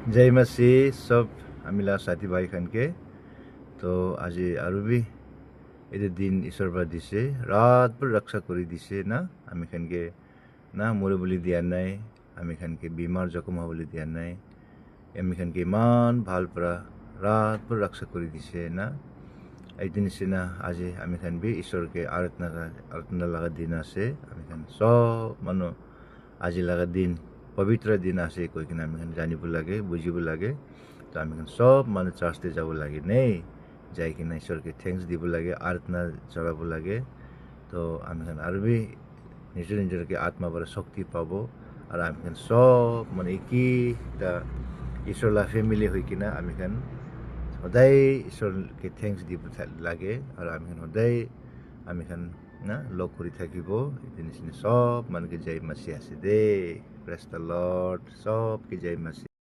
जय मसीह सब हामीला साथीभाइ खानके तो আজি আৰু বি এতে দিন ঈশ্বৰ পৰা দিছে ৰাতবোৰ ৰক্ষা কৰি দিছে না আমি খানকে না মৰে বুলি দিয়া নাই আমি খানকে বিমাৰ জখম হ'বলৈ দিয়া নাই আমি খানকে ইমান ভাল পৰা ৰাতবোৰ ৰক্ষা কৰি দিছে না এইদিন নিচিনা আজি আমি খান বি ঈশ্বৰকে আৰাধনা লগা দিন আছে আমি খান সব মানুহ আজি লগা দিন পবিত্ৰ দিন আছে কৈ কিনে আমি জানিব লাগে বুজিব লাগে তো আমি সব মানুহ চাৰ্চতে যাব লাগে নেই যাই কিনে ঈশ্বৰকে থেংকস দিব লাগে আৰাধনা জনাব লাগে তো আমি আৰু বি নিজৰ নিজৰকে আত্মা পৰা শক্তি পাব আৰু আমি সব মানে একেটা ঈশ্বৰৰ ফেমিলি হৈ কিনে আমি সদায় ঈশ্বৰকে থেংকস দিব লাগে আৰু আমি সদায় আমি না লগ কৰি থাকিব এই নিচিনা সব মানুহকে জয় মাসিহ আছে দে প্ৰেজ দ্য লৰ্ড সবকে জয় মাসিহ